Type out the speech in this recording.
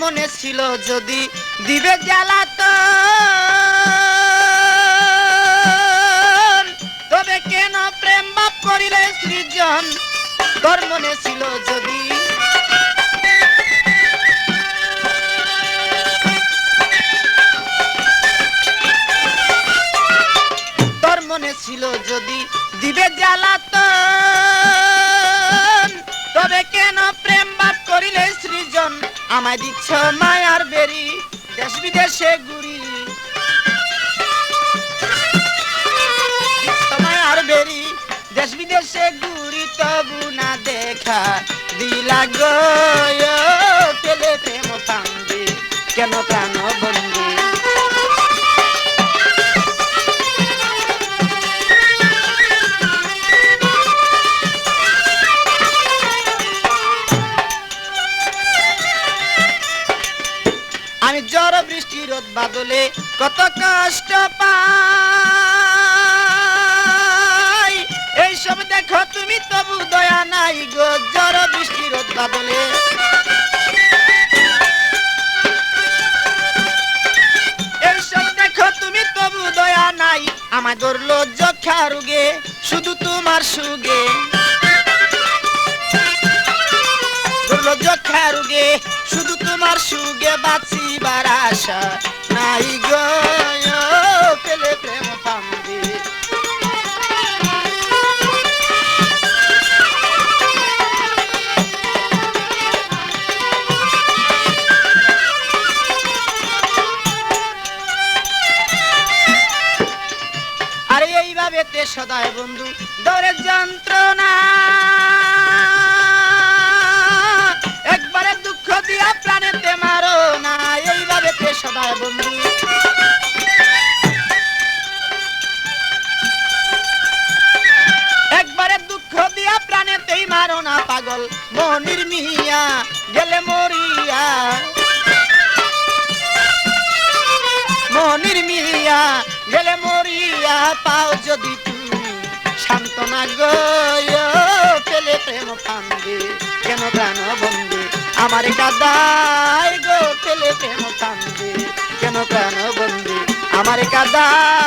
মনে ছিল যদি দিবে জ্বালাতন, তবে কেন প্রেম বাপ করিলে সৃজন? তোর মনে ছিল যদি মনে ছিল যদি দিবে জ্বালাতন, তবে কেন প্রেম বাপ করিলে সৃজন? আমায় দিচ্ছ মায়ার বেরি, দেশ বিদেশে ঘুরি মায়ার বেরি, দেশ বিদেশে ঘুরি, তবু না দেখা দিলা গো পেলে প্রেম ফান্দি, কেন প্রাণ বন্দি? আমি ঝড় বৃষ্টি রোদ বাদলে কত কষ্ট পাই, এইসব দেখো তুমি তবু দয়া নাই গো। ঝড় বৃষ্টি রোদ বাদলে এইসব দেখো তুমি তবু দয়া নাই। আমায় ধরলো যক্ষা রোগে শুধু তোমার সুগে, ধরলো যক্ষা রোগে শুধু তোমার সুগে, বাঁচিবার আশা নাই গো পেলে প্রেম ফান্দি। আরে এইভাবে তে সদায় বন্ধু দরের যন্ত্রণা, একবারে দুঃখ দিয়া প্রাণেতে মারো না। এইভাবে তে সদায় বন্ধু একবারে দুঃখ দিয়া প্রাণেতেই মারো না। পাগল মনির মিয়া গেলে মরিয়া, মনির মিয়া গেলে মরিয়া, পাও যদি তুমি সান্ত্বনা গো পেলে প্রেম ফান্দি, কেন প্রাণ বন্দি? আমার কাদায় গো পেলে প্রেম ফান্দি, কেন প্রাণ বন্দি? আমার কাদায়